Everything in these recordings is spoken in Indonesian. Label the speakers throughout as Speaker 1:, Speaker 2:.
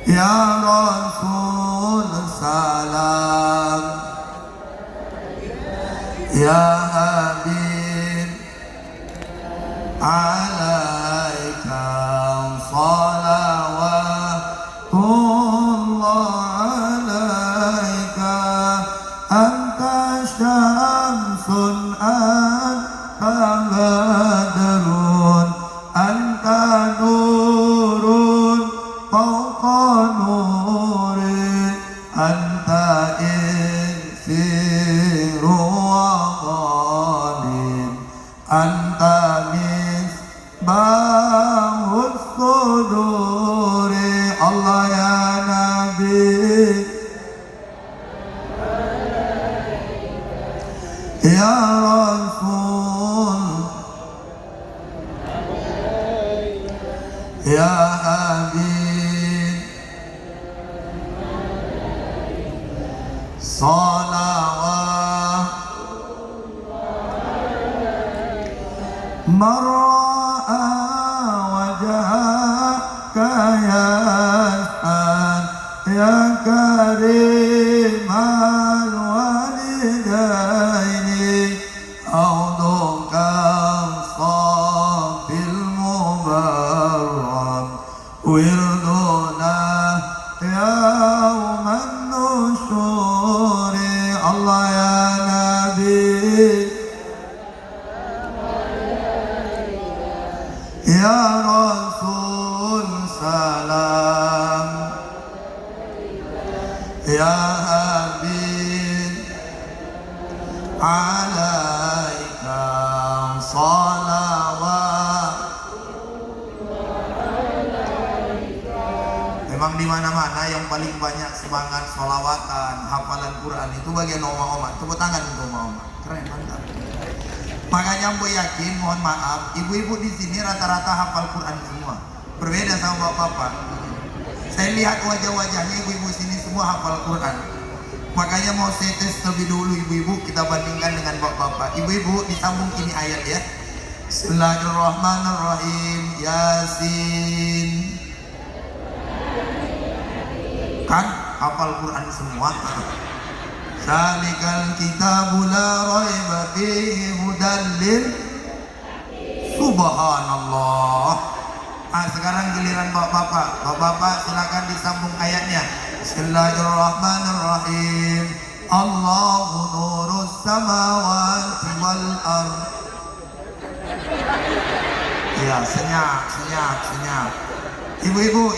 Speaker 1: Ya Rasul salam, Ya Habib alaika salawatullah alaika anta syamsun anta badrun anta nurun fawqa nuri anta insiru wa ghalim anta misbahus suduri Allah ya Nabi ya Rasul ya Habib salawat mar'a wajhaka yas'al ya karimal walidaini auduka sabil mubarak wirduna yauman nusyuri Allah ya Nabi ya Rasul salam ya Habib alaika salawat. Memang di mana-mana yang paling banyak semangat sholawatan, hafalan Quran itu bagian oma-oma. Tepuk tangan untuk oma-oma. Keren, mantap. Makanya Ambo yakin, mohon maaf, ibu-ibu di sini rata-rata hafal Quran semua. Berbeda sama bapak-bapak. Saya lihat wajah-wajahnya ibu-ibu sini semua hafal Quran. Makanya mau saya tes terlebih dulu ibu-ibu, kita bandingkan dengan bapak-bapak. Ibu-ibu disambung ini ayat ya. Bismillahirrahmanirrahim. Yasin. Kan hafal Quran semua. Zalikal kitabul la raiba fihi hudal lil subhanallah. Sekarang giliran bapak-bapak. Bapak-bapak silakan disambung ayatnya. Bismillahirrahmanirrahim. Allahu nurus samawati wal ard. Ya, senyap. Ibu-ibu.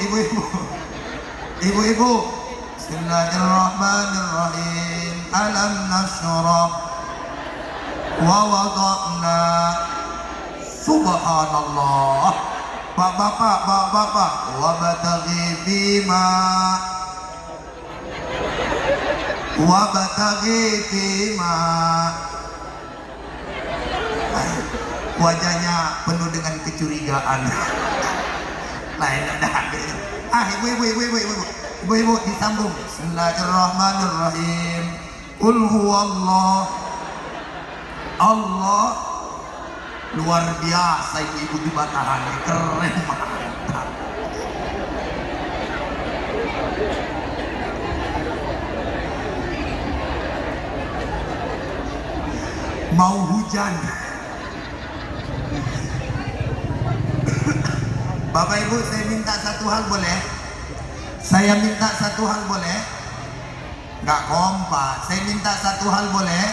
Speaker 1: Bismillahirrahmanirrahim. Alam nashrah wa wada'na. Subhanallah. Bapak. Wabtaghi fima. Wajahnya penuh dengan kecurigaan. Lain ada. Ibu disambung. Bismillahirrahmanirrahim. Qul huwallah. Allah. Luar biasa ibu-ibu di Batahan. Keren, mantap. Mau hujan. Bapak Ibu, saya minta satu hal boleh? Nggak kompak. Saya minta satu hal boleh?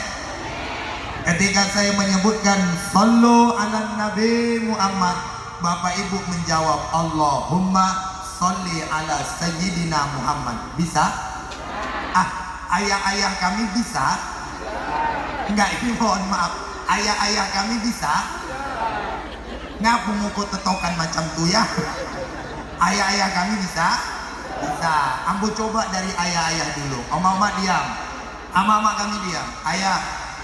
Speaker 1: Ketika saya menyebutkan Sallu ala Nabi Muhammad, Bapak Ibu menjawab Allahumma Salli ala Sayyidina Muhammad. Bisa? Ayah-ayah kami bisa? Enggak, ini mohon maaf. Ayah-ayah kami bisa? Ngapa mukul tetokan macam tu ya? Ayah-ayah kami bisa? Bisa. Ambo coba dari ayah-ayah dulu. Mama diam. Mama kami diam. Ayah,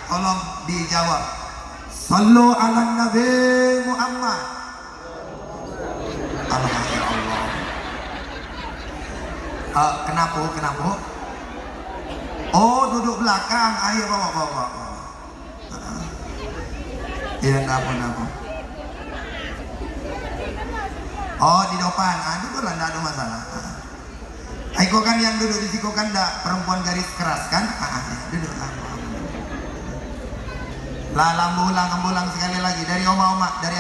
Speaker 1: tolong dijawab. Sallu ala Nabi Muhammad. Alhamdulillah. Kenapa? Oh, duduk belakang. Ayo bawa. Iya, kenapa? Oh, di depan. Itu lah, tidak ada masalah. Aiko kan yang duduk di situ kan perempuan garis keras kan? Duduk lah, lambulang sekali lagi dari oma dari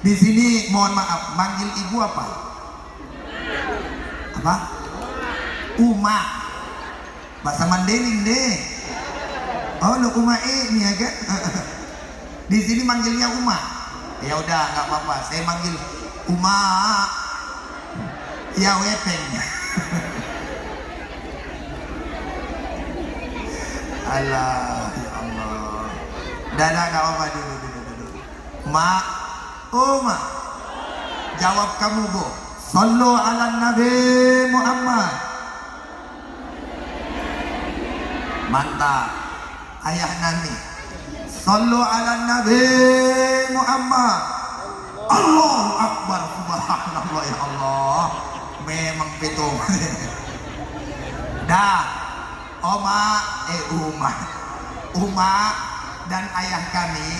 Speaker 1: di sini mohon maaf, manggil ibu apa? Apa? Uma. Bahasa Mandailing deh. Oh, lu Uma ini ya kan? Di sini manggilnya Uma. Ya udah, nggak apa-apa. Saya manggil Uma. Ya wepeng. Allah, ya Allah. Dada nggak apa-apa, duduk. Ma, Uma. Jawab kamu, Bu. Sallu ala Nabi Muhammad. Mantap. Ayah Nani. Sallu ala Nabi Muhammad. Allahu Akbar. Subhanallah, ya Allah. Memang betul. Dah. Uma dan ayah kami,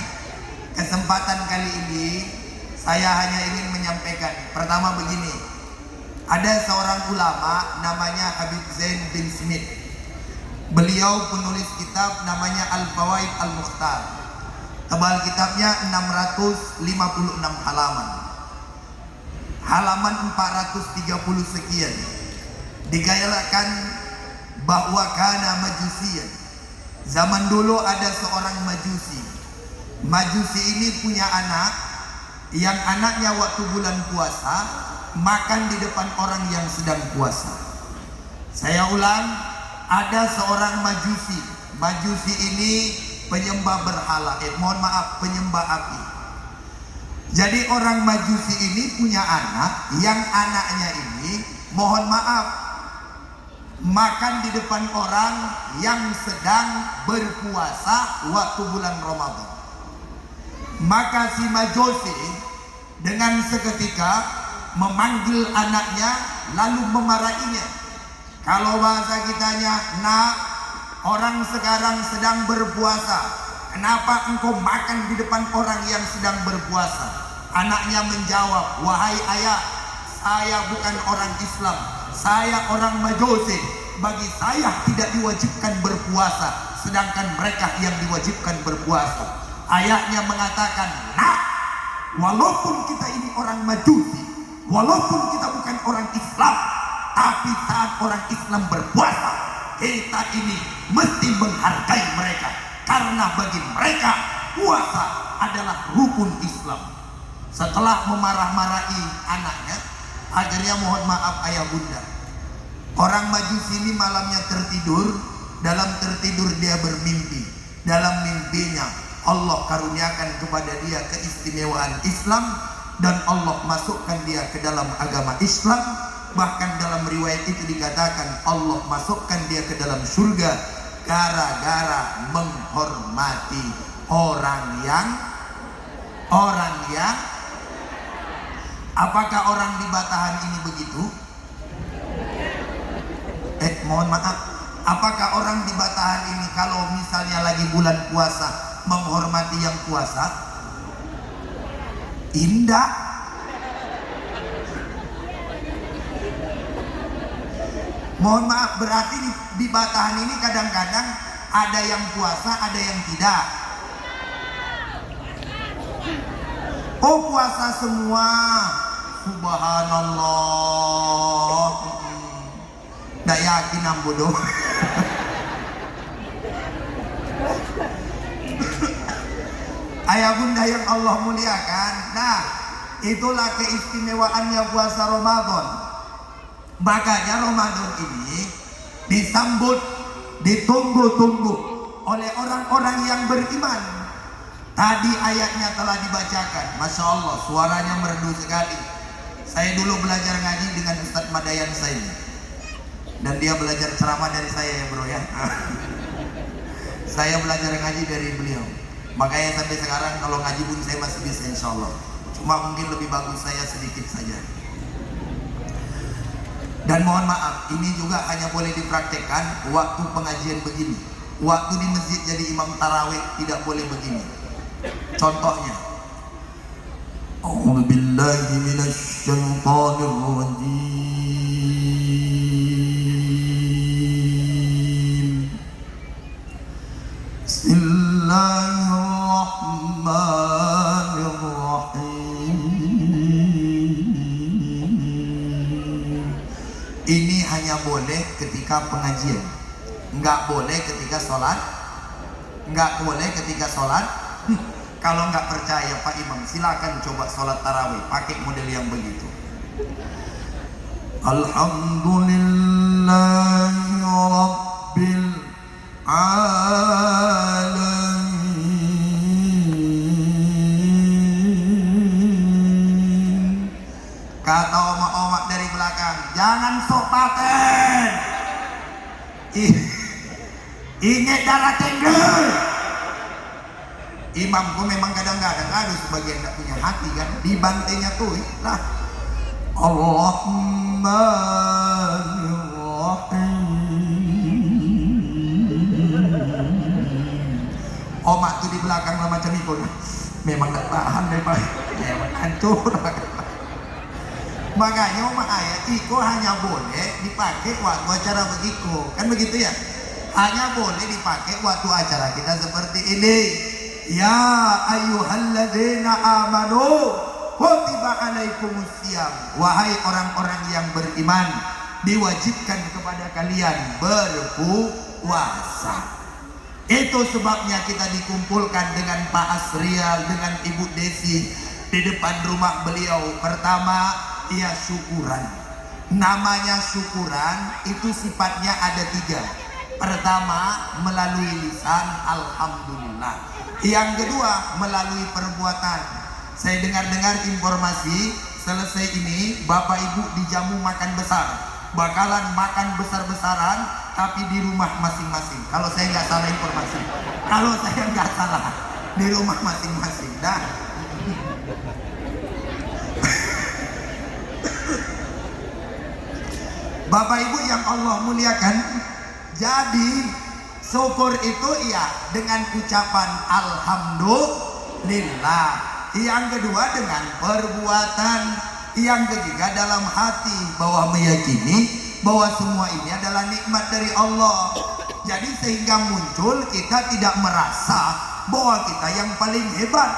Speaker 1: kesempatan kali ini saya hanya ingin menyampaikan. Pertama begini, ada seorang ulama namanya Habib Zain bin Smith. Beliau penulis kitab namanya Al-Fawaid Al-Mukhtar. Tebal kitabnya 656 halaman. Halaman 430 sekian. Digayakan bahwa kana majusiyan. Zaman dulu ada seorang majusi. Majusi ini punya anak, yang anaknya waktu bulan puasa makan di depan orang yang sedang puasa. Saya ulang, ada seorang majusi. Majusi ini penyembah berhala, penyembah api. Jadi orang majusi ini punya anak, yang anaknya ini mohon maaf makan di depan orang yang sedang berpuasa waktu bulan Ramadan. Maka si majusi dengan seketika memanggil anaknya lalu memarahinya. Kalau bahasa kitanya, nak, orang sekarang sedang berpuasa, kenapa engkau makan di depan orang yang sedang berpuasa? Anaknya menjawab, wahai ayah, saya bukan orang Islam, saya orang majusi. Bagi saya tidak diwajibkan berpuasa, sedangkan mereka yang diwajibkan berpuasa. Ayahnya mengatakan, nah, walaupun kita ini orang majusi, walaupun kita bukan orang Islam, tapi saat orang Islam berpuasa, kita ini mesti menghargai mereka, karena bagi mereka puasa adalah rukun Islam. Setelah memarah-marahi anaknya, akhirnya mohon maaf ayah bunda, orang majusi ini malamnya tertidur. Dalam tertidur dia bermimpi. Dalam mimpinya Allah karuniakan kepada dia keistimewaan Islam, dan Allah masukkan dia ke dalam agama Islam. Bahkan dalam riwayat itu dikatakan Allah masukkan dia ke dalam surga gara-gara menghormati orang yang apakah orang di Batahan ini begitu? Mohon maaf, apakah orang di Batahan ini kalau misalnya lagi bulan puasa menghormati yang puasa? Indah. Mohon maaf, berarti di Batahan ini kadang-kadang ada yang puasa, ada yang tidak. Oh, puasa semua. Subhanallah. Nggak yakin ambodo. Ayah bunda yang Allah muliakan. Nah, itulah keistimewaannya puasa Ramadan. Makanya Ramadan ini disambut, ditunggu-tunggu oleh orang-orang yang beriman. Tadi ayatnya telah dibacakan. Masya Allah, suaranya merdu sekali. Saya dulu belajar ngaji dengan Ustadz Madayan saya, dan dia belajar ceramah dari saya ya bro ya. Saya belajar ngaji dari beliau. Makanya sampai sekarang kalau ngaji pun saya masih bisa insya Allah. Cuma mungkin lebih bagus saya sedikit saja. Dan mohon maaf, ini juga hanya boleh dipraktekkan waktu pengajian begini. Waktu di masjid jadi imam tarawih tidak boleh begini. Contohnya, A'udzubillahi minasyaitonirrajim. Ini hanya boleh ketika pengajian, nggak boleh ketika sholat, nggak boleh ketika sholat. Kalau nggak percaya Pak Imam, silakan coba sholat tarawih pakai model yang begitu. Alhamdulillahi Rabbil Alamin. Kata omak-omak dari belakang, jangan sok paten. Ingat darah tenggel. Imamku memang kadang-kadang ada sebagian tak punya hati kan, dibantainya tuh lah. Omak tuh di belakang lah macam itu. Memang tak tahan deh Pak. Memang hancur. Makanya omak ayat itu hanya boleh dipakai waktu acara begitu. Kan begitu ya? Hanya boleh dipakai waktu acara kita seperti ini. Ya ayyuhalladzina amanu kutiba alaikumusiyam. Wahai orang-orang yang beriman, diwajibkan kepada kalian berpuasa. Itu sebabnya kita dikumpulkan dengan Pak Asrial, dengan Ibu Desi di depan rumah beliau. Pertama, ia syukuran. Namanya syukuran itu sifatnya ada 3. Pertama, melalui lisan alhamdulillah. Yang kedua, melalui perbuatan. Saya dengar-dengar informasi selesai ini Bapak Ibu dijamu makan besar, bakalan makan besar-besaran tapi di rumah masing-masing. Kalau saya nggak salah informasi, kalau saya nggak salah di rumah masing-masing. Dah. Bapak Ibu yang Allah muliakan, jadi syukur itu ya dengan ucapan alhamdulillah. Yang kedua dengan perbuatan. Yang ketiga dalam hati, bahwa meyakini bahwa semua ini adalah nikmat dari Allah. Jadi sehingga muncul kita tidak merasa bahwa kita yang paling hebat,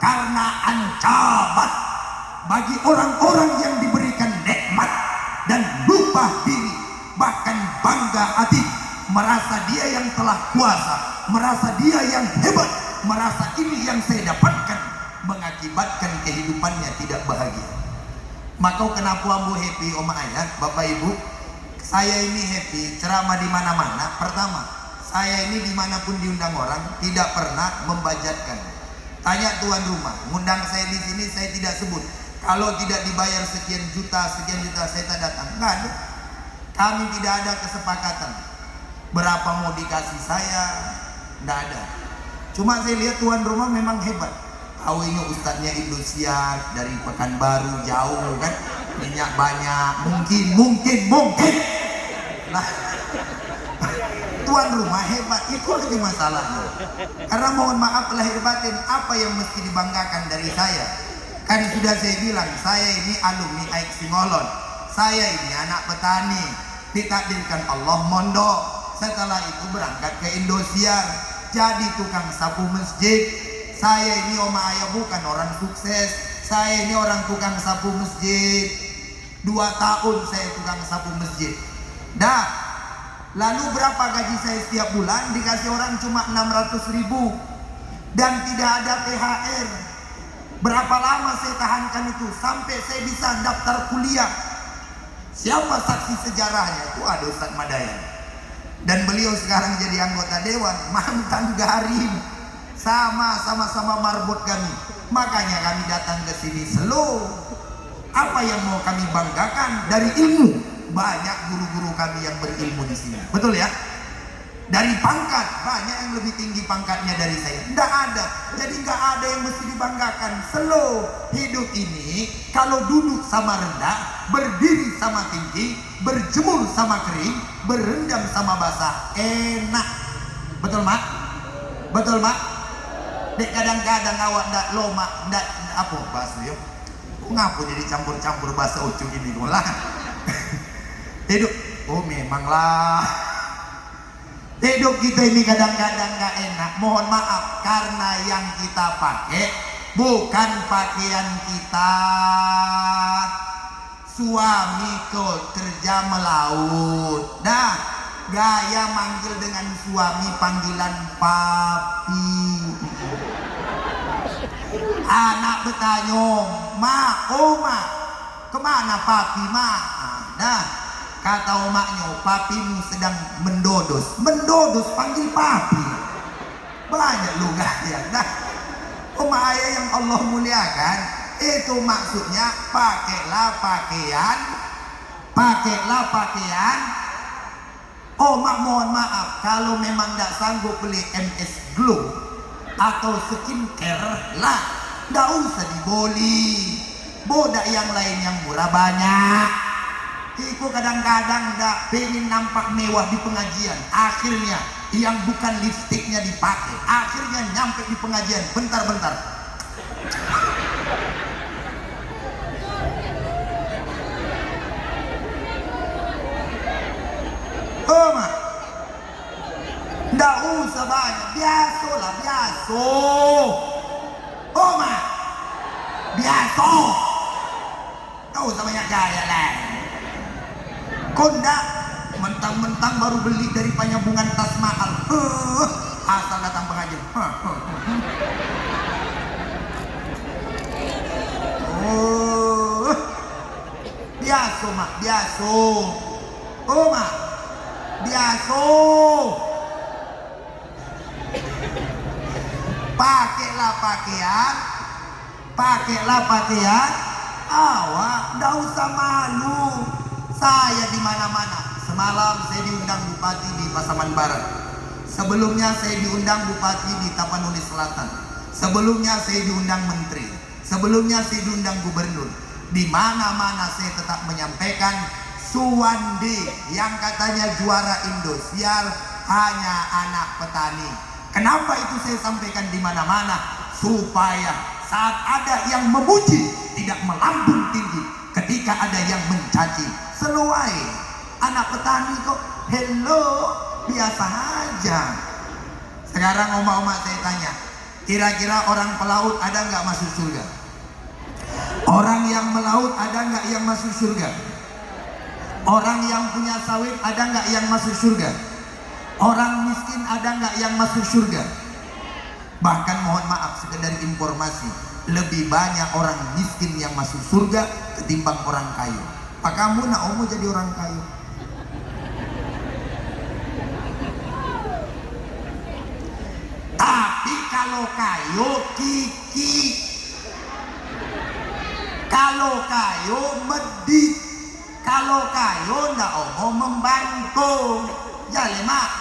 Speaker 1: karena ancaman bagi orang-orang yang diberikan nikmat dan lupa diri, bahkan bangga hati, merasa dia yang telah kuasa, merasa dia yang hebat, merasa ini yang saya dapatkan, mengakibatkan kehidupannya tidak bahagia. Maka kenapa ambo happy Oma Ayat, Bapak Ibu? Saya ini happy ceramah di mana-mana. Pertama, saya ini dimanapun diundang orang tidak pernah membajatkan. Tanya tuan rumah, ngundang saya di sini saya tidak sebut. Kalau tidak dibayar sekian juta saya tak datang. Enggak ada. Kami tidak ada kesepakatan berapa mau dikasih saya, enggak ada. Cuma saya lihat tuan rumah memang hebat. Awalnya ustadznya Indosiar dari Pekanbaru jauh kan, minyak banyak, mungkin lah. Tuan rumah hebat, itu aja masalahnya. Karena mohon maaf lahir batin, apa yang mesti dibanggakan dari saya? Kan sudah saya bilang, saya ini alumni AIK Singolon, saya ini anak petani, ditakdirkan Allah mondok. Setelah itu berangkat ke Indosiar, jadi tukang sapu masjid. Saya ini Oma Ayah bukan orang sukses. Saya ini orang tukang sapu masjid. 2 tahun saya tukang sapu masjid. Dah. Lalu berapa gaji saya setiap bulan? Dikasih orang cuma 600.000. Dan tidak ada THR. Berapa lama saya tahankan itu? Sampai saya bisa daftar kuliah. Siapa saksi sejarahnya? Itu ada Ustadz Madayan. Dan beliau sekarang jadi anggota dewan, mantan Garim. Sama-sama marbot kami. Makanya kami datang ke sini slow. Apa yang mau kami banggakan dari ilmu? Banyak guru-guru kami yang berilmu di sini. Betul ya? Dari pangkat, banyak yang lebih tinggi pangkatnya dari saya. Tidak ada. Jadi nggak ada yang mesti dibanggakan. Slow. Hidup ini kalau duduk sama rendah, berdiri sama tinggi, berjemur sama kering, berendam sama basah, enak. Betul mak? Betul mak? Dek kadang-kadang awak ndak loma, ndak apa bahasa yo. Ngapu jadi campur-campur bahasa ucu gini lah. Hidup, oh memanglah. Hidup kita ini kadang-kadang nggak enak. Mohon maaf karena yang kita pakai bukan pakaian kita. suami kerja melaut. Dah, gaya manggil dengan suami panggilan papi. Anak bertanya, ma, oh ma, kemana papi ma? Nah, kata omaknya, papimu sedang mendodos. Mendodos panggil papi. Banyak lu gaya. Nah, omak ayah yang Allah muliakan, itu maksudnya pakailah pakaian. Omak mohon maaf, kalau memang tidak sanggup beli MS Glow atau skincare lah, tidak usah dibeli. Bodak yang lain yang murah banyak. Iku kadang-kadang ndak pengen nampak mewah di pengajian. Akhirnya yang bukan lipstiknya dipakai. Akhirnya nyampe di pengajian. Bentar-bentar. Oh mak, ndak usah banyak. Biasa lah, biasa. Oh mak, biasa. Ndak usah banyak gaya lah. Konda mentang-mentang baru beli dari penyambungan tas mahal, asal datang pengajian. Oh, biasa mak, biasa. Oh mak, biasa. Pakailah pakaian. Awak ndak usah malu. Saya di mana-mana. Semalam saya diundang bupati di Pasaman Barat. Sebelumnya saya diundang bupati di Tapanuli Selatan. Sebelumnya saya diundang menteri. Sebelumnya saya diundang gubernur. Di mana-mana saya tetap menyampaikan Suwandi yang katanya juara Indosiar hanya anak petani. Kenapa itu saya sampaikan di mana-mana? Supaya saat ada yang memuji tidak melambung tinggi, ketika ada yang mencaci. Seluai anak petani kok hello biasa aja. Sekarang omak-omak saya tanya, kira-kira orang pelaut ada nggak masuk surga? Orang yang melaut ada nggak yang masuk surga? Orang yang punya sawit ada nggak yang masuk surga? Orang miskin ada nggak yang masuk surga? Bahkan mohon maaf, sekedar informasi, lebih banyak orang miskin yang masuk surga ketimbang orang kaya. Pak kamu nak mau jadi orang kaya? Tapi kalau kayo kiki, kalau kayo medit, kalau kayo ndak mau membantu. Jangan mak,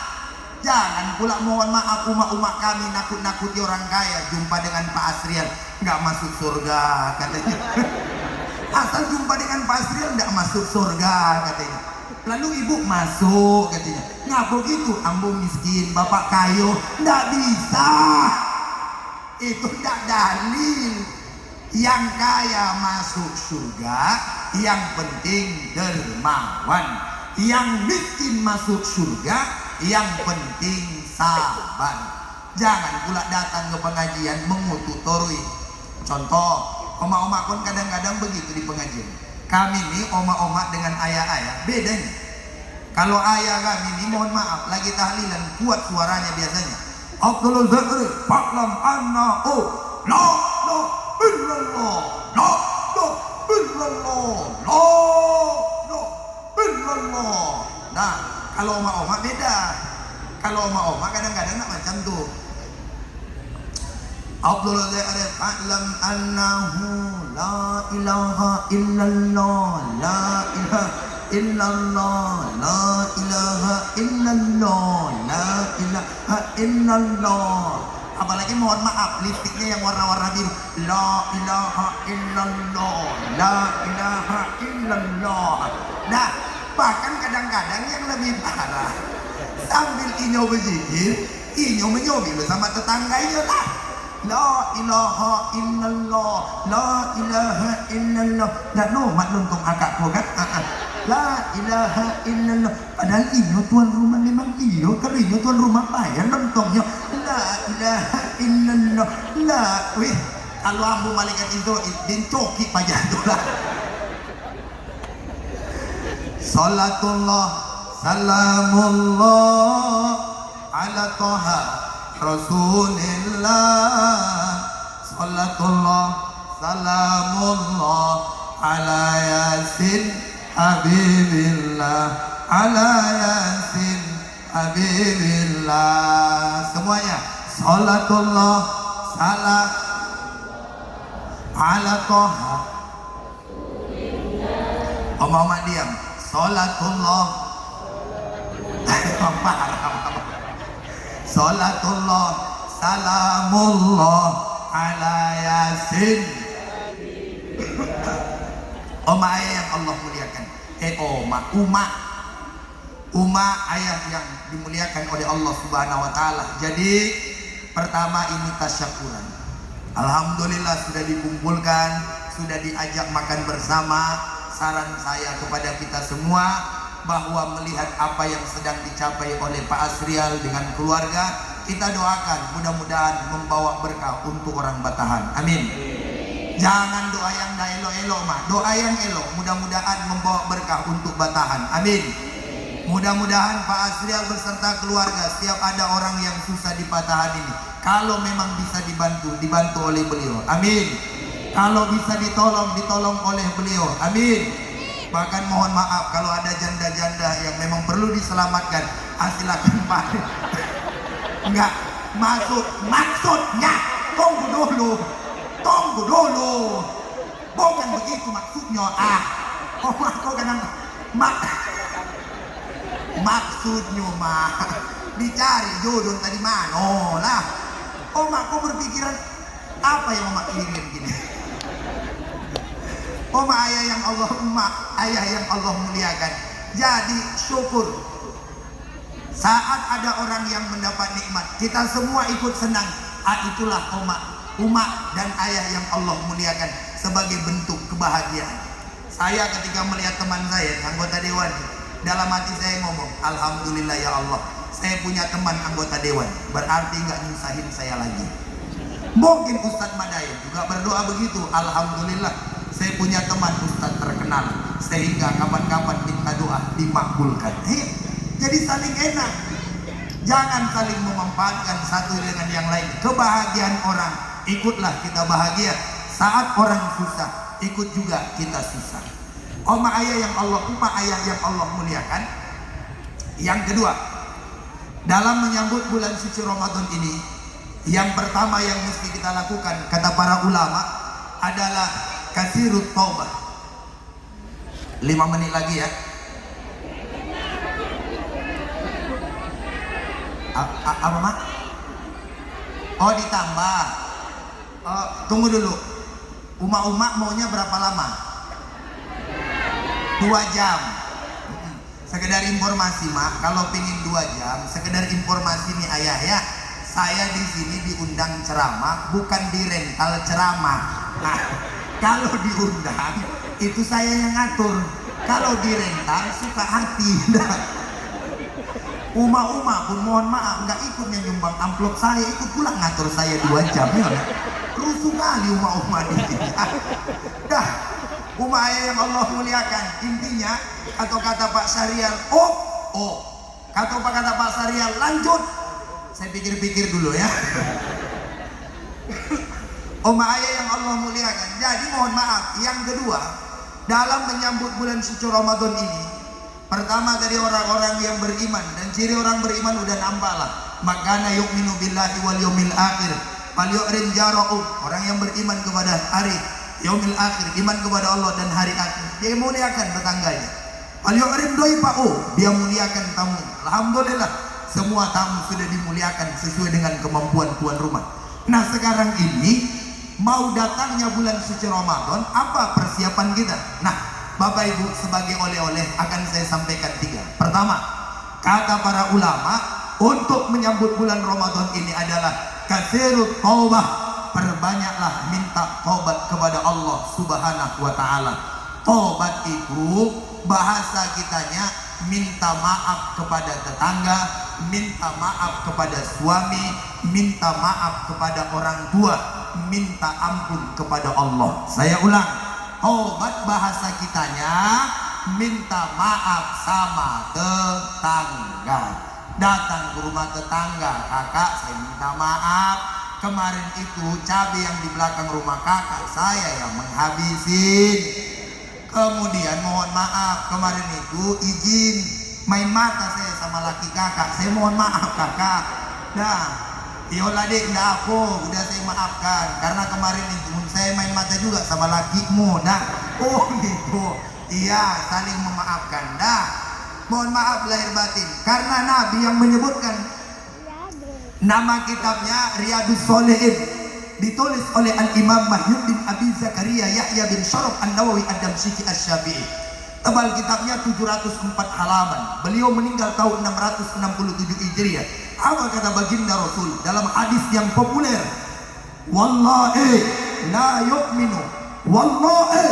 Speaker 1: jangan pula mohon maaf umat-umat kami nakut-nakuti orang kaya. Jumpa dengan Pak Asriel nggak masuk surga katanya. Asal jumpa dengan Pak Asriel nggak masuk surga katanya. Lalu ibu masuk katanya. Ngapa gitu? Ambo miskin, bapak kayo. Nggak bisa. Itu nggak dalil. Yang kaya masuk surga, yang penting dermawan. Yang miskin masuk surga, yang penting sabar. Jangan pula datang ke pengajian mengutuk torui. Contoh, oma-oma kon kadang-kadang begitu di pengajian. Kami ini oma-oma dengan ayah-ayah bedanya. Kalau ayah kami ini mohon maaf lagi tahlilan kuat suaranya biasanya. Abdul Zakri Paklam Anna O La La Illallah La La Illallah La La Illallah. Nah, kalau oma-oma beda. Kalau oma-oma kadang-kadang nak macam tuh. Abdul Zakri Paklam Annahu La ilaha illallah La ilaha illallah La ilaha illallah La ilaha illallah. Apalagi mohon maaf lipstiknya yang warna-warna biru. La ilaha illallah La ilaha illallah. Nah, bahkan kadang-kadang yang lebih parah, sambil inyo berzikir, inyo menyobil sama tetangganya lah. La ilaha illallah La ilaha illallah. Nggak nomat lontong akak kau kan? La ilaha illallah. Padahal inyo tuan rumah memang iyo. Kalau inyo tuan rumah bayar lontongnya. La ilaha illallah La. Wih, kalau ambu malaikat itu din coki pajak tu lah. Salatullah salamullah ala toha Rasulillah. Salatullah salamullah ala yasin habibillah, ala yasin habibillah. Semuanya. Salatullah salam ala toha. Oma diam. Salatullah salatullah salamullah ala yasin. Oma ayah yang Allah muliakan. Uma ayah yang dimuliakan oleh Allah Subhanahu wa taala. Jadi pertama ini tasyakuran. Alhamdulillah sudah dikumpulkan, sudah diajak makan bersama. Saran saya kepada kita semua bahwa melihat apa yang sedang dicapai oleh Pak Asrial dengan keluarga, kita doakan mudah-mudahan membawa berkah untuk orang Batahan. Amin. Jangan doa yang dah elok-elok mah, doa yang elok mudah-mudahan membawa berkah untuk Batahan. Amin. Mudah-mudahan Pak Asrial beserta keluarga, setiap ada orang yang susah di Batahan ini, kalau memang bisa dibantu, dibantu oleh beliau. Amin. Kalau bisa ditolong, ditolong oleh beliau. Amin. Bahkan mohon maaf kalau ada janda-janda yang memang perlu diselamatkan, silakan Pak. Enggak, maksudnya tunggu dulu, bukan begitu maksudnya. Kau kadang maksudnya dicari jodoh tadi mana lah. Kau berpikiran apa yang kirim gini? Ayah yang Allah ayah yang Allah muliakan. Jadi syukur. Saat ada orang yang mendapat nikmat, kita semua ikut senang. Itulah dan ayah yang Allah muliakan sebagai bentuk kebahagiaan. Saya ketika melihat teman saya anggota dewan, dalam hati saya ngomong, alhamdulillah ya Allah, saya punya teman anggota dewan, berarti nggak nyusahin saya lagi. Mungkin Ustadz Madain juga berdoa begitu, alhamdulillah saya punya teman Ustadz terkenal, sehingga kapan-kapan minta doa dimakbulkan. Jadi saling enak, jangan saling memanfaatkan satu dengan yang lain. Kebahagiaan orang, ikutlah kita bahagia. Saat orang susah, ikut juga kita susah. Ayah yang Allah muliakan. Yang kedua, dalam menyambut bulan suci Ramadan ini, yang pertama yang mesti kita lakukan, kata para ulama, adalah kasirut taubah. 5 menit lagi ya. Apa mak? Ditambah. Tunggu dulu. Umak maunya berapa lama? 2 jam. Sekedar informasi mak, kalau pengen 2 jam, sekedar informasi nih ayah ya. Saya di sini diundang ceramah, bukan dirental ceramah. Nah, kalau diundang itu saya yang ngatur. Kalau dirental suka hati. Uma pun mohon maaf nggak ikut nyumbang amplop saya, ikut pulang ngatur saya 2 jam ya. Rusuh kali uma di sini. Dah, ayah yang Allah muliakan. Intinya atau kata Pak Syarial, kata Pak Syarial lanjut. Saya pikir-pikir dulu ya. Ayah yang Allah muliakan. Jadi mohon maaf, yang kedua dalam menyambut bulan suci Ramadan ini, pertama dari orang-orang yang beriman, dan ciri orang beriman udah nampak lah. Makana yu'minu billahi wal yawmil akhir fal yu'rim jara'u. Orang yang beriman kepada hari yaumil akhir, iman kepada Allah dan hari akhir, dia muliakan tetangganya. Fal yu'rim doifa'u, dia muliakan tamu. Alhamdulillah, semua tamu sudah dimuliakan sesuai dengan kemampuan tuan rumah. Nah sekarang ini mau datangnya bulan suci Ramadan, apa persiapan kita? Nah Bapak Ibu, sebagai oleh-oleh akan saya sampaikan 3. Pertama, kata para ulama, untuk menyambut bulan Ramadan ini adalah katsirut taubah, perbanyaklah minta taubat kepada Allah Subhanahu wa taala. Taubat itu bahasa kitanya minta maaf kepada tetangga, minta maaf kepada suami, minta maaf kepada orang tua, minta ampun kepada Allah. Saya ulang, taubat bahasa kitanya minta maaf sama tetangga. Datang ke rumah tetangga, kakak saya minta maaf, kemarin itu cabai yang di belakang rumah kakak saya yang menghabisin. Kemudian mohon maaf, kemarin itu izin main mata saya sama laki kakak, saya mohon maaf kakak. Nah, yolah dek, enggak aku, udah saya maafkan. Karena kemarin itu saya main mata juga sama lakimu. Nah, oh gitu. Iya, saling memaafkan. Nah, mohon maaf lahir batin. Karena Nabi yang menyebutkan, nama kitabnya Riyadus Shalihin, ditulis oleh Al-Imam Mahyun bin Abi Zakaria Yahya bin Syaraf An-Nawawi Ad-Damsyiki Asy-Syafi'i. Tebal kitabnya 704 halaman. Beliau meninggal tahun 667 Hijriah. Apa kata baginda Rasul dalam hadis yang populer? Wallahi la yu'minu, wallahi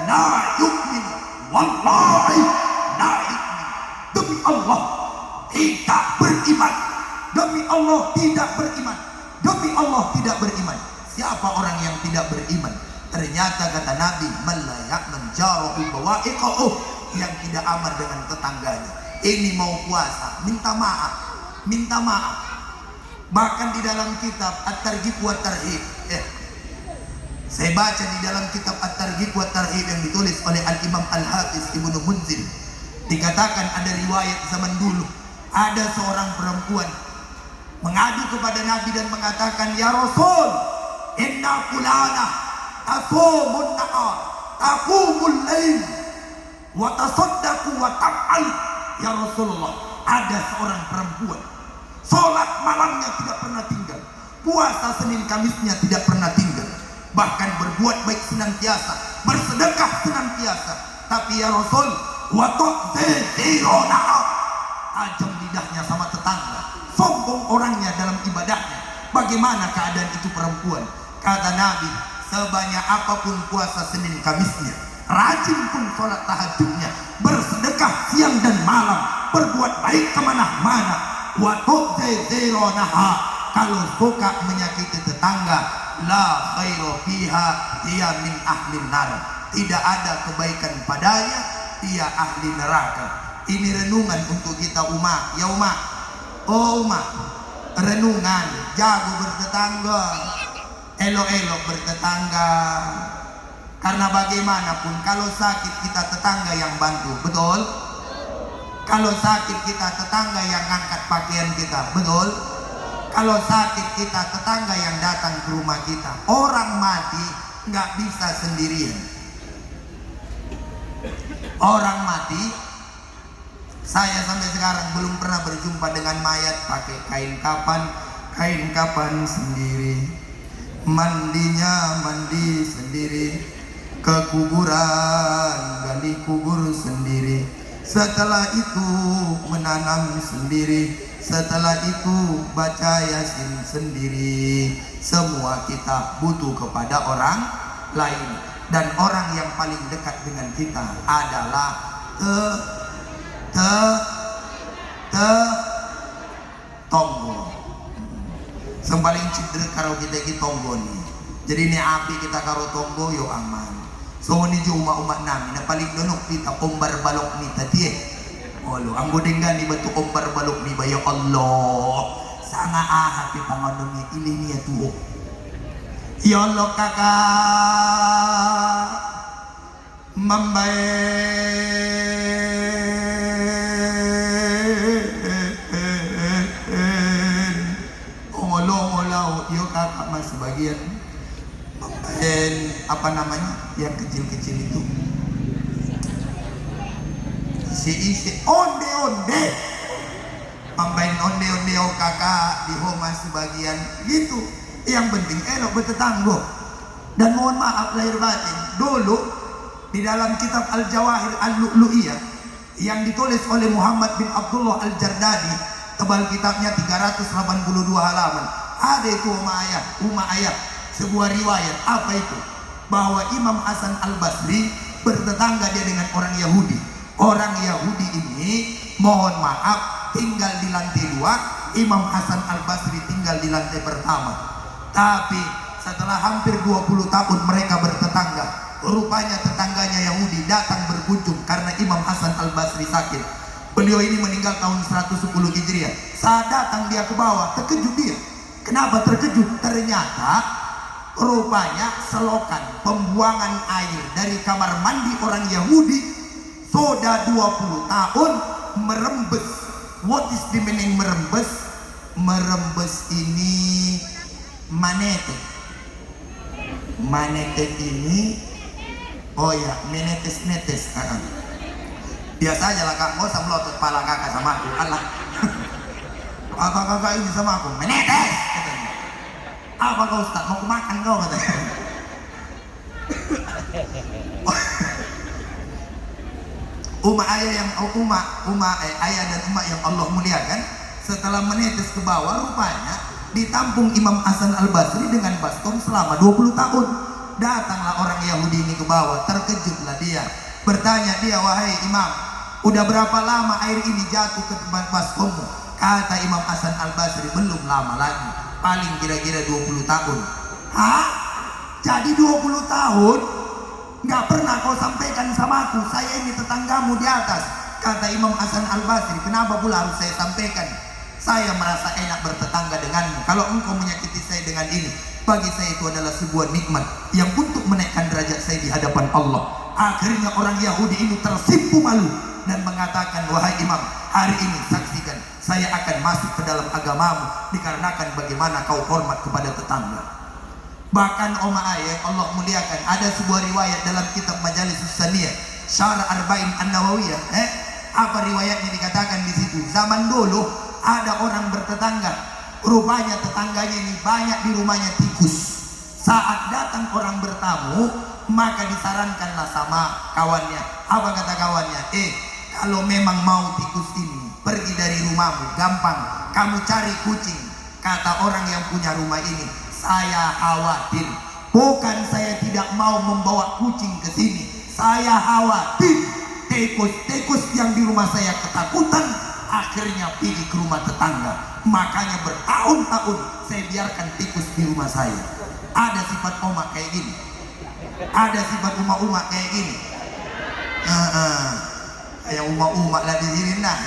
Speaker 1: la yu'minu, wallahi la yu'minu. Demi Allah tidak beriman. Demi Allah tidak beriman. Demi Allah tidak beriman. Siapa orang yang tidak beriman? Ternyata kata Nabi, man la ya'man jarahu bawa'iqahu, yang tidak aman dengan tetangganya. Ini mau puasa, minta maaf, minta maaf. Bahkan di dalam kitab At-Targhib wa Tarhib, saya baca di dalam kitab At-Targhib wa Tarhib yang ditulis oleh Al-Imam Al-Hafiz Ibnu Munzir, dikatakan ada riwayat zaman dulu, ada seorang perempuan mengadu kepada Nabi dan mengatakan, ya Rasul, inna fulana tasumun nahar taqumul lail wa tasaddaqu wa taf'al. Ya Rasulullah, ada seorang perempuan sholat malamnya tidak pernah tinggal, puasa Senin Kamisnya tidak pernah tinggal, bahkan berbuat baik senantiasa, bersedekah senantiasa. Tapi ya Rasul, wa tu'zirona, tajam lidahnya sama tetangga, sombong orangnya dalam ibadahnya. Bagaimana keadaan itu perempuan? Kata Nabi, sebanyak apapun puasa Senin Kamisnya, rajin pun sholat tahajudnya, bersedekah siang dan malam, berbuat baik kemana-mana, waktu zeronaha, kalau suka menyakiti tetangga, la khairu fiha, dia min ahli nar, tidak ada kebaikan padanya, dia ahli neraka. Ini renungan untuk kita umat, ya umat. Oh umat, renungan, jago bertetangga, elok-elok bertetangga. Karena bagaimanapun kalau sakit kita tetangga yang bantu, betul? Kalau sakit kita tetangga yang ngangkat pakaian kita, betul? Kalau sakit kita tetangga yang datang ke rumah kita. Orang mati nggak bisa sendirian. Orang mati, saya sampai sekarang belum pernah berjumpa dengan mayat pakai kain kapan sendiri, mandinya mandi sendiri, ke kuburan gali kubur sendiri, setelah itu menanam sendiri, setelah itu baca Yasin sendiri. Semua kita butuh kepada orang lain, dan orang yang paling dekat dengan kita adalah tonggo. Yang paling cidre karo kita ki tonggo nih. Jadi ini api kita karo tonggo yo aman. So ni jo umat nami na paling donok kita ombar balok ni tadi. Olo ang godenggan ni batu ombar balok ni bayo Allah. Sanga aha ti panganon ni ilini ya tuo. Ya Allah kakak mambae yo kakak mas sebagian mambaen apa namanya yang kecil-kecil itu isi onde mambaen onde oh kakak di homa sebagian gitu. Yang penting elok bertetanggo. Dan mohon maaf lahir batin, dulu di dalam kitab Al-Jawahir Al-Lu'lu'iyah yang ditulis oleh Muhammad bin Abdullah Al-Jardadi, tebal kitabnya 382 halaman, ada itu umma ayat sebuah riwayat. Apa itu? Bahwa Imam Hasan Al-Basri bertetangga dia dengan orang Yahudi. Orang Yahudi ini mohon maaf tinggal di lantai 2, Imam Hasan Al-Basri tinggal di lantai pertama. Tapi setelah hampir 20 tahun mereka bertetangga, Rupanya tetangganya Yahudi datang berkunjung karena Imam Hasan Al-Basri sakit. Beliau ini meninggal tahun 110 Hijriah. Saat datang dia ke bawah, terkejut dia. Kenapa terkejut? Ternyata rupanya selokan pembuangan air dari kamar mandi orang Yahudi sudah 20 tahun merembes. What is the meaning merembes? Merembes ini manete. Manete ini, oh ya, menetes-netes. Biasa aja lah kak, gak usah melotot pala kakak sama aku. Allah, kakak ini sama aku, menetes katanya. Apa kau Ustaz, mau makan kau katanya. Ayah dan umat yang Allah muliakan, setelah menetes ke bawah, rupanya ditampung Imam Hasan Al-Basri dengan baskom selama 20 tahun. Datanglah orang Yahudi ini ke bawah, terkejutlah dia. Bertanya dia, wahai Imam, udah berapa lama air ini jatuh ke tempat baskommu? Kata Imam Hasan Al-Basri, belum lama lagi, paling kira-kira 20 tahun. Hah? Jadi 20 tahun? Nggak pernah kau sampaikan sama aku, saya ini tetanggamu di atas. Kata Imam Hasan Al-Basri, kenapa pula harus saya sampaikan? Saya merasa enak bertetangga denganmu. Kalau engkau menyakiti saya dengan ini, bagi saya itu adalah sebuah nikmat yang untuk menaikkan derajat saya di hadapan Allah. Akhirnya orang Yahudi ini tersipu malu dan mengatakan, wahai Imam, hari ini saksikan, saya akan masuk ke dalam agamamu dikarenakan bagaimana kau hormat kepada tetangga. Bahkan Oma Ayah Allah muliakan, ada sebuah riwayat dalam kitab Majalis Saniyah Syarah Arba'in An-Nawawiyah. Apa riwayatnya? Dikatakan di situ, zaman dulu ada orang bertetangga. Rupanya tetangganya ini banyak di rumahnya tikus. Saat datang orang bertamu, maka disarankanlah sama kawannya. Apa kata kawannya? Kalau memang mau tikus ini pergi dari rumahmu, gampang, kamu cari kucing. Kata orang yang punya rumah ini, saya khawatir, bukan saya tidak mau membawa kucing ke sini, saya khawatir tikus-tikus yang di rumah saya ketakutan, akhirnya pergi ke rumah tetangga. Makanya bertahun-tahun saya biarkan tikus di rumah saya. Ada sifat Oma kayak gini, ada sifat Uma kayak gini. Kayak Uma lah di sini nah.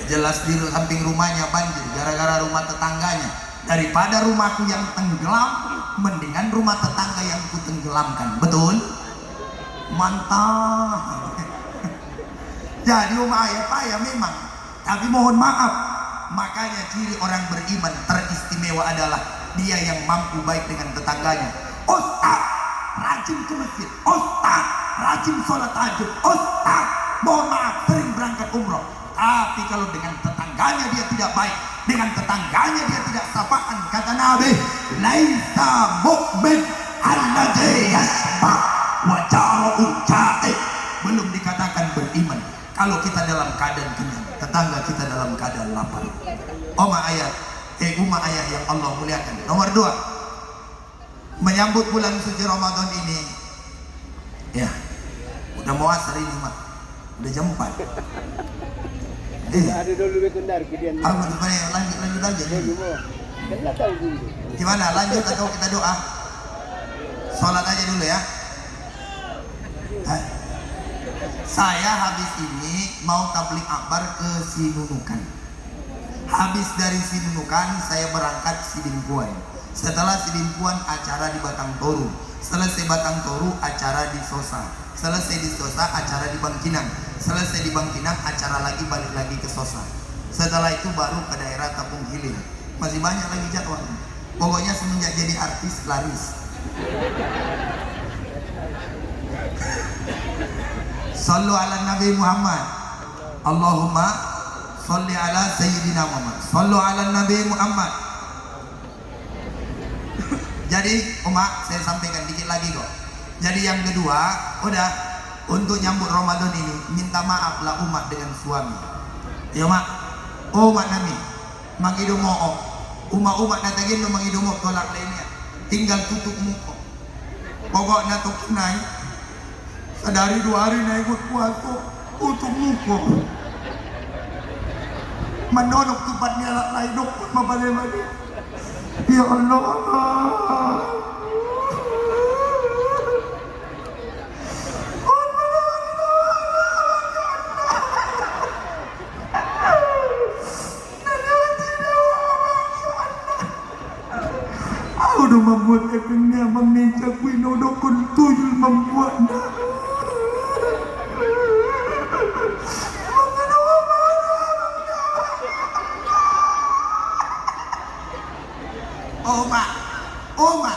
Speaker 1: Jelas di samping rumahnya banjir gara-gara rumah tetangganya. Daripada rumahku yang tenggelam, mendingan rumah tetangga yang ku tenggelamkan. Betul? Mantap. Jadi rumah ayah payah memang, tapi mohon maaf, makanya ciri orang beriman teristimewa adalah dia yang mampu baik dengan tetangganya. Ustaz rajin ke masjid, Ustaz rajin sholat tahajud, Ustaz mohon maaf sering berangkat umroh, tapi kalau dengan tetangganya dia tidak baik, dengan tetangganya dia tidak sapaan. Kata Nabi, laisa mu'min alladzi yasma wa jara'u ja'id. Belum dikatakan beriman kalau kita dalam keadaan kenyang, tetangga kita dalam keadaan lapar. Oma ayah yang Allah muliakan. Nomor 2, menyambut bulan suci Ramadan ini, ya udah mau asar ini mak, udah jam 4.
Speaker 2: Ada dulu betul kemudian.
Speaker 1: Lanjut aja. Gimana? Lanjut atau kita doa? Sholat aja dulu ya. Saya habis ini mau tablik akbar ke Sinunukan. Habis dari Sinunukan saya berangkat Sidimpuan. Setelah Sidimpuan acara di Batang Toru. Selesai Batang Toru acara di Sosa. Selesai di Sosa acara di Bangkinang. Selesai di Bangkinang acara lagi, balik lagi ke Sosa. Setelah itu baru ke daerah Tapung Hilir. Masih banyak lagi jadwal. Pokoknya semenjak jadi artis laris. Sallu ala Nabi Muhammad. Allahumma salli ala Sayyidina Muhammad. Sallu ala Nabi Muhammad. Jadi Umat, saya sampaikan dikit lagi kok. Jadi yang kedua, udah, untuk nyambut Ramadan ini minta maaflah umat dengan suami. Ya mak, umat nami mangido mo umat natagin no mangido mo tolak lainnya. Tinggal tutup muka. Pokoknya tok naik. Sadari 2 hari naik ikut puasa tutup muka. menonok tempatnya lain pun mabale-bale. Ya Allah, udah membuat ekengnya menginjak winodokun tuyul membuatnya. Oma,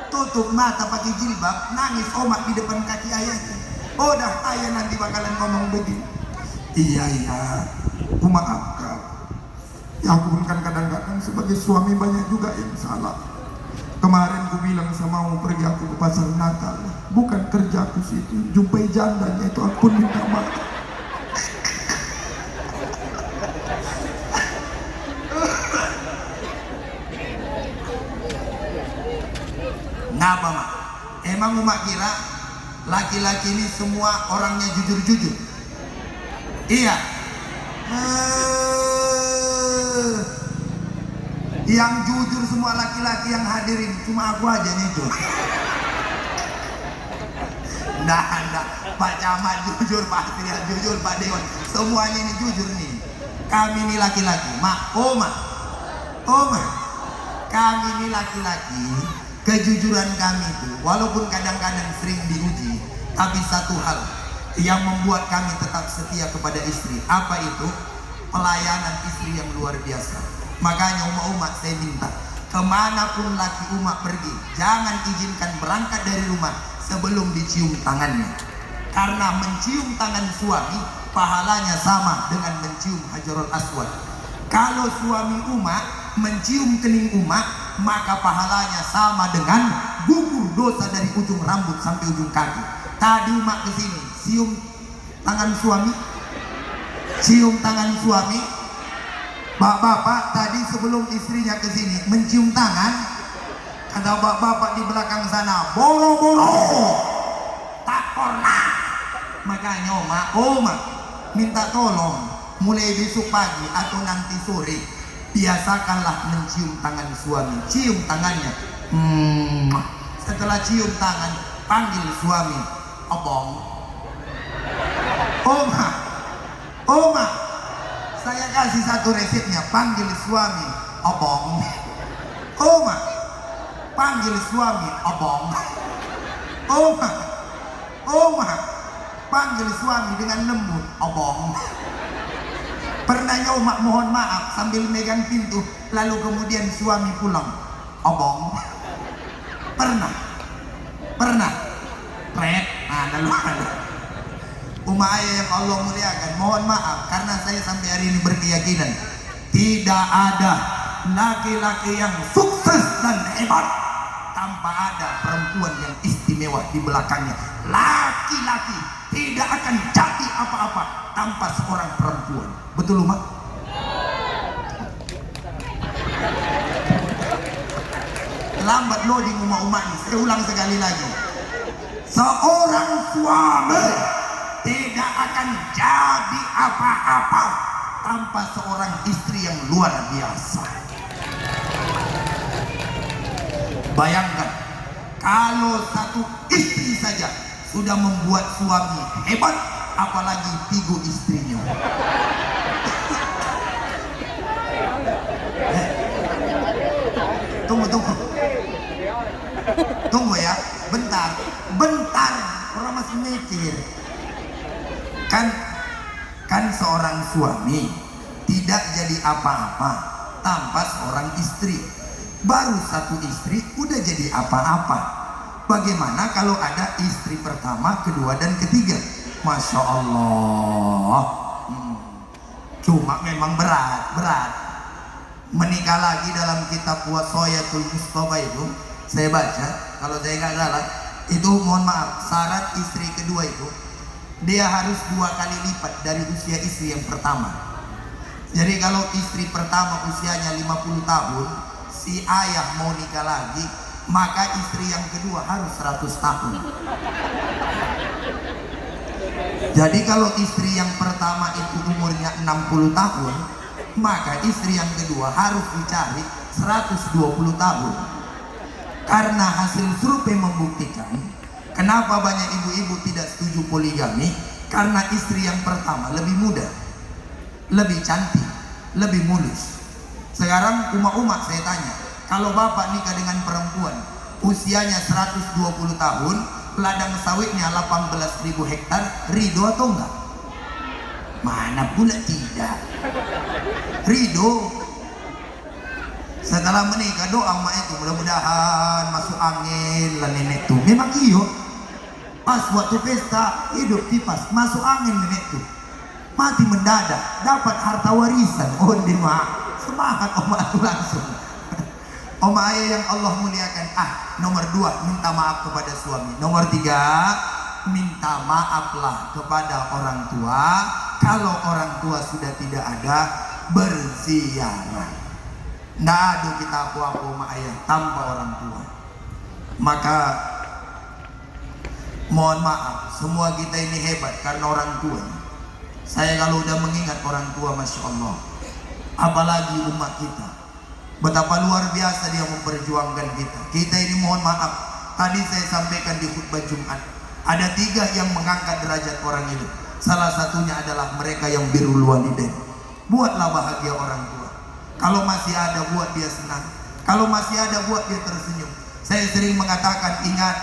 Speaker 1: tutup mata pakai jilbab, nangis Oma di depan kaki ayahnya. Oh dah, ayah nanti bakalan ngomong begini. Iya, aku maafkan. Ya aku pun kan kadang-kadang sebagai suami banyak juga yang salah. Kemarin aku bilang sama mau pergi aku ke pasar Natal, bukan kerjaku situ, jumpai jandanya itu aku pun minta maaf. Ngapa mak? Emang umak kira laki-laki ini semua orangnya jujur-jujur? Iya. Yang jujur semua laki-laki yang hadirin cuma aku aja nih tuh. Nah, Pak Camat jujur, Pak Trian jujur, Pak Dewan, semuanya ini jujur nih. Kami ini laki-laki, Oma, kami ini laki-laki. Kejujuran kami itu walaupun kadang-kadang sering diuji, tapi satu hal yang membuat kami tetap setia kepada istri. Apa itu? Pelayanan istri yang luar biasa. Makanya umat saya minta, kemanapun laki umat pergi, jangan izinkan berangkat dari rumah sebelum dicium tangannya. Karena mencium tangan suami pahalanya sama dengan mencium Hajarul Aswad. Kalau suami umat mencium kening umat, maka pahalanya sama dengan gugur dosa dari ujung rambut sampai ujung kaki. Tadi umat kesini cium tangan suami, bapak-bapak tadi sebelum istrinya kesini mencium tangan. Kata bapak-bapak di belakang sana, boro-boro tak pernah. Makanya oma minta tolong mulai besok pagi atau nanti sore, biasakanlah mencium tangan suami. Cium tangannya. Setelah cium tangan, panggil suami, abang. Oma, saya kasih satu resepnya. Panggil suami, abang. Oma, panggil suami, abang. Oma, panggil suami dengan lembut, abang. Pernahnya umat mohon maaf sambil megang pintu, lalu kemudian suami pulang, abang. Pernah. Red. Lalu umat ayah yang Allah muliakan, mohon maaf karena saya sampai hari ini berkeyakinan tidak ada laki-laki yang sukses dan hebat tanpa ada perempuan yang istimewa di belakangnya. Laki-laki tidak akan jadi apa-apa tanpa seorang perempuan. Betul umat? Lambat loading umat ini. Saya ulang sekali lagi. Seorang suami tidak akan jadi apa-apa tanpa seorang istri yang luar biasa. Bayangkan kalau satu istri saja sudah membuat suami hebat, apalagi 3 istrinya. Tunggu ya, bentar, orang masih mikir. Kan seorang suami tidak jadi apa-apa tanpa seorang istri. Baru satu istri udah jadi apa-apa. Bagaimana kalau ada istri pertama, kedua, dan ketiga? Masya Allah. Cuma memang berat. Menikah lagi dalam kitab Wasoyatul Mustafa itu saya baca, kalau saya nggak salah itu, mohon maaf, syarat istri kedua itu dia harus 2 kali lipat dari usia istri yang pertama. Jadi kalau istri pertama usianya 50 tahun, si ayah mau nikah lagi, maka istri yang kedua harus 100 tahun. Jadi kalau istri yang pertama itu umurnya 60 tahun, maka istri yang kedua harus dicari 120 tahun. Karena hasil survei membuktikan kenapa banyak ibu-ibu tidak setuju poligami, karena istri yang pertama lebih muda, lebih cantik, lebih mulus. Sekarang umat-umat saya tanya, kalau bapak nikah dengan perempuan usianya 120 tahun, ladang sawitnya 18.000 hektar, ridho atau enggak? Mana pula tidak ridho. Setelah menikah doa mak itu, mudah-mudahan masuk angin lah nenek tuh. Memang iyo, pas waktu pesta hidup tipas, masuk angin nenek tuh, mati mendadak, dapat harta warisan. Oh mak, semangat oma tuh langsung. Oma ayah yang Allah muliakan. Nomor 2, minta maaf kepada suami. Nomor 3, minta maaflah kepada orang tua. Kalau orang tua sudah tidak ada, berziarah. Nggak ada kita apa-apa sama ayah tanpa orang tua. Maka mohon maaf, semua kita ini hebat karena orang tua. Saya kalau udah mengingat orang tua, Masya Allah, apalagi umat kita, betapa luar biasa dia memperjuangkan kita. Kita ini mohon maaf, tadi saya sampaikan di khutbah Jumat, ada 3 yang mengangkat derajat orang itu. Salah satunya adalah mereka yang birrul walidain. Buatlah bahagia orang tua. Kalau masih ada, buat dia senang. Kalau masih ada, buat dia tersenyum. Saya sering mengatakan, ingat,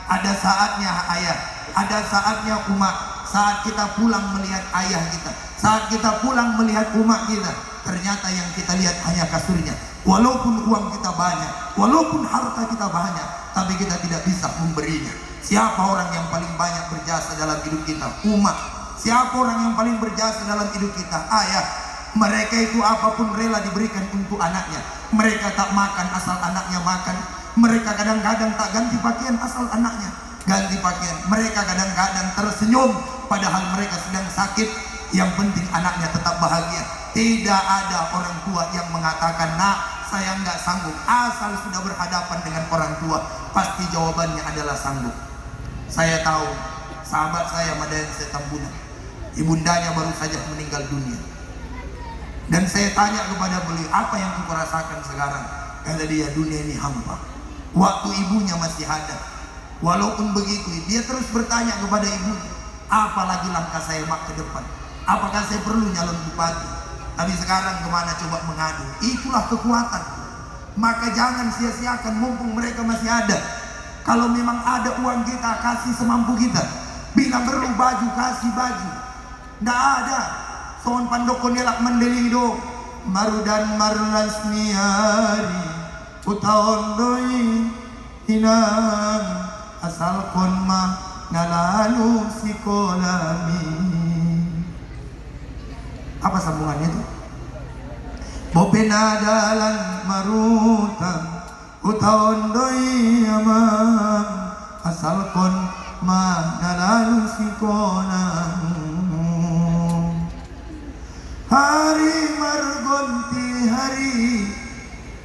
Speaker 1: ada saatnya ayah, ada saatnya umat. Saat kita pulang melihat ayah kita, saat kita pulang melihat umat kita, ternyata yang kita lihat hanya kasurnya. Walaupun uang kita banyak, walaupun harta kita banyak, tapi kita tidak bisa memberinya. Siapa orang yang paling banyak berjasa dalam hidup kita? Umat. Siapa orang yang paling berjasa dalam hidup kita? Ayah. Mereka itu apapun rela diberikan untuk anaknya. Mereka tak makan asal anaknya makan. Mereka kadang-kadang tak ganti pakaian asal anaknya ganti pakaian. Mereka kadang-kadang tersenyum padahal mereka sedang sakit. Yang penting anaknya tetap bahagia. Tidak ada orang tua yang mengatakan, nak saya nggak sanggup. Asal sudah berhadapan dengan orang tua, pasti jawabannya adalah sanggup. Saya tahu sahabat saya Madayan Setambunan, ibundanya baru saja meninggal dunia. Dan saya tanya kepada beliau, apa yang engkau rasakan sekarang? Kata dia, dunia ini hampa. Waktu ibunya masih ada. Walaupun begitu, dia terus bertanya kepada ibunya, apalagi langkah saya mak ke depan? Apakah saya perlu nyalon bupati? Tapi sekarang kemana coba mengadu? Itulah kekuatan. Maka jangan sia-siakan mumpung mereka masih ada. Kalau memang ada uang kita, kasih semampu kita. Bila perlu baju, kasih baju. Nggak ada. Soan pandoko nilak mendelido marudan marulan smiari utaon doi inang asal kon ma nalalu sikolami. Apa sambungannya itu? Bopenadalan marutang utaon doi amang asal kon ma nalalu sikolami. Hari margonti hari,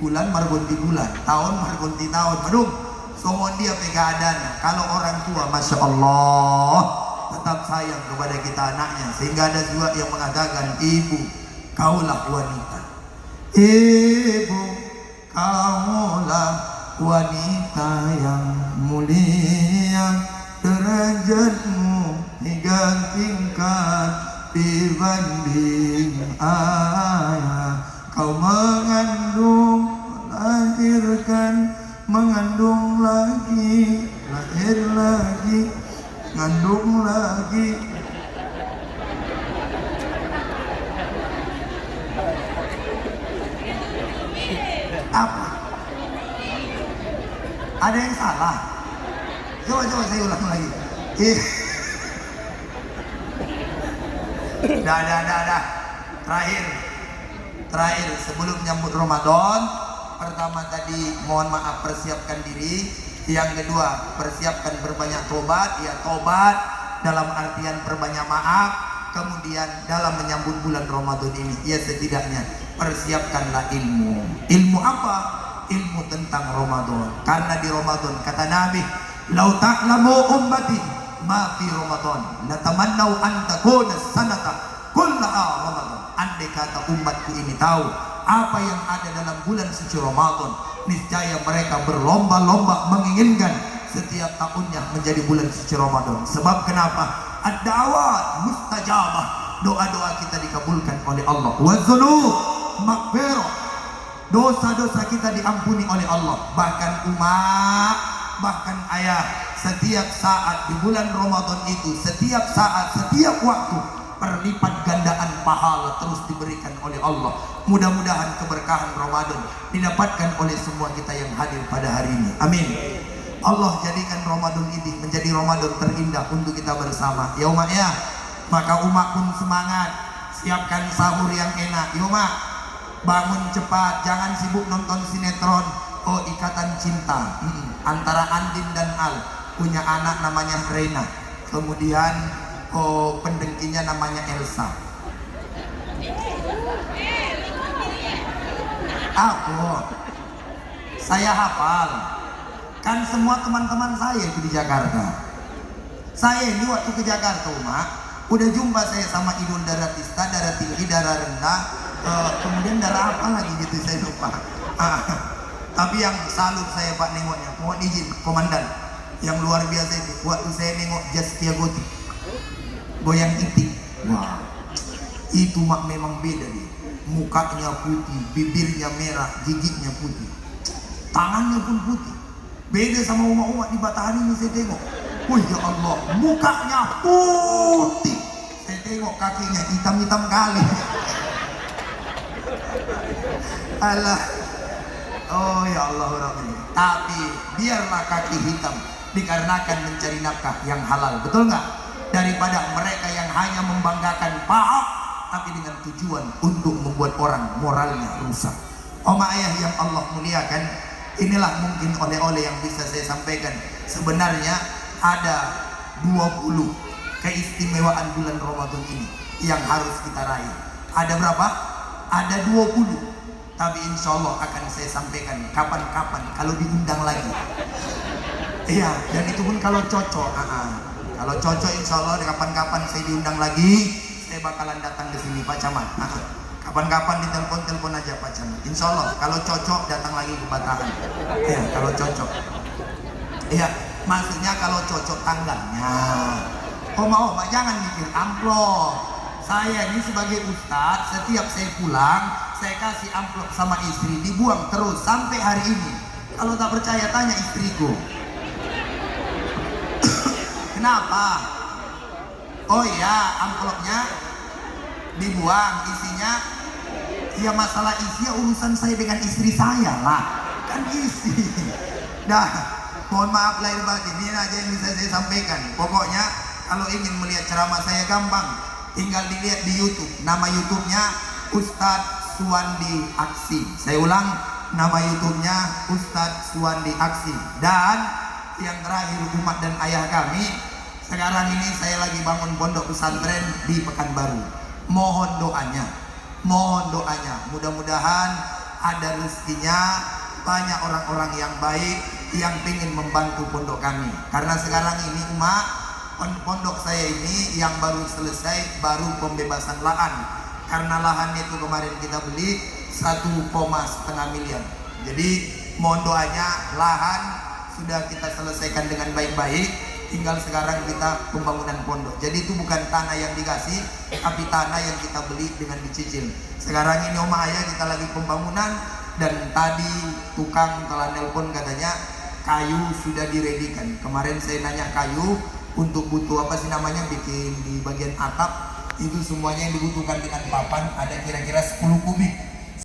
Speaker 1: bulan margonti bulan, tahun margonti tahun. Madung, somon dia pegadana. Kalau orang tua, Masya Allah, tetap sayang kepada kita anaknya. Sehingga ada juga yang mengatakan, ibu, kaulah wanita. Ibu, kaulah wanita yang mulia. Derajatmu 3 tingkat dibanding ayah. Kau mengandung, melahirkan, mengandung lagi, lahir lagi, ngandung lagi. Apa? Ada yang salah? Coba saya ulang lagi. Dah. Terakhir sebelum nyambut Ramadan, pertama tadi mohon maaf, persiapkan diri. Yang kedua, persiapkan berbanyak tobat. Ya, tobat dalam artian perbanyak maaf. Kemudian dalam menyambut bulan Ramadan ini, ya setidaknya persiapkanlah ilmu. Ilmu apa? Ilmu tentang Ramadan. Karena di Ramadan kata Nabi, "Lau ta'lamu ummati ma fi Ramadan, la tamannau an takuna sanata kullaha Ramadan." andai kata umatku ini tahu apa yang ada dalam bulan suci Ramadan, niscaya mereka berlomba-lomba menginginkan setiap tahunnya menjadi bulan suci Ramadan. Sebab kenapa? Ad-da'awat mustajabah, doa-doa kita dikabulkan oleh Allah. Wa dzunub maghfirah, dosa-dosa kita diampuni oleh Allah. Bahkan umat, bahkan ayah, setiap saat di bulan Ramadan itu, setiap saat, setiap waktu, perlipat gandaan pahala terus diberikan oleh Allah. Mudah-mudahan keberkahan Ramadan didapatkan oleh semua kita yang hadir pada hari ini. Amin. Allah jadikan Ramadan ini menjadi Ramadan terindah untuk kita bersama. Ya umat ya, maka umat pun semangat, siapkan sahur yang enak. Ya umat, bangun cepat, jangan sibuk nonton sinetron. Oh, Ikatan Cinta antara Andin dan Al, punya anak namanya Reina. Kemudian oh, pendengkinya namanya Elsa. Aku, saya hafal. Kan semua teman-teman saya itu di Jakarta. Saya ini waktu ke Jakarta, Mak, udah jumpa saya sama idol darah tista, darah tinggi, darah rendah, kemudian darah apa lagi gitu saya lupa. Tapi yang salut saya Pak nengoknya, mohon izin Komandan, yang luar biasa itu waktu saya nengok Zaskia Gotik goyang itik. Wah, itu Mak memang beda dia. Mukanya putih, bibirnya merah, giginya putih, tangannya pun putih. Beda sama umat-umat di Bataan ini saya tengok. Wih ya Allah, mukanya putih. Saya tengok kakinya hitam-hitam kali. Alah. Oh ya Allah Rabbi. Tapi biarlah kaki hitam dikarenakan mencari nafkah yang halal. Betul nggak? Daripada mereka yang hanya membanggakan paham tapi dengan tujuan untuk membuat orang moralnya rusak. Oma ayah yang Allah muliakan, inilah mungkin oleh-oleh yang bisa saya sampaikan. Sebenarnya ada 20 keistimewaan bulan Ramadan ini yang harus kita raih. Ada berapa? Ada 20. Tapi insya Allah akan saya sampaikan kapan-kapan kalau diundang lagi. Iya, dan itu pun kalau cocok. Kalau cocok insya Allah kapan-kapan saya diundang lagi, saya bakalan datang ke sini Pak Camat. Kapan-kapan ditelepon aja Pak Camat. Insya Allah kalau cocok datang lagi ke Bataan. Iya, kalau cocok. Iya, maksudnya kalau cocok tanggalnya. Oma jangan mikir amplop. Saya ini sebagai ustadz, setiap saya pulang, saya kasih amplop sama istri, dibuang terus sampai hari ini. Kalau tak percaya tanya istriku. Kenapa? Oh iya, amplopnya dibuang, isinya ya masalah isinya urusan saya dengan istri saya lah, kan isi. Dah, mohon maaf lahir batin, ini aja yang bisa saya sampaikan. Pokoknya kalau ingin melihat ceramah saya gampang, tinggal dilihat di YouTube. Nama YouTube-nya Ustadz Suwandi Aksi. Saya ulang, nama YouTube-nya Ustadz Suwandi Aksi. Dan yang terakhir umat dan ayah kami, sekarang ini saya lagi bangun pondok pesantren di Pekanbaru. Mohon doanya, mudah-mudahan ada rezekinya, banyak orang-orang yang baik yang ingin membantu pondok kami. Karena sekarang ini umat, pondok saya ini yang baru selesai, baru pembebasan lahan. Karena lahan itu kemarin kita beli 1,5 miliar. Jadi mohon doanya, lahan sudah kita selesaikan dengan baik-baik, tinggal sekarang kita pembangunan pondok. Jadi itu bukan tanah yang dikasih, tapi tanah yang kita beli dengan dicicil. Sekarang ini Oma Ayah kita lagi pembangunan, dan tadi tukang telah nelpon katanya kayu sudah diredikan. Kemarin saya nanya kayu untuk butuh apa sih namanya, bikin di bagian atap, itu semuanya yang dibutuhkan dengan papan ada kira-kira 10 kubik.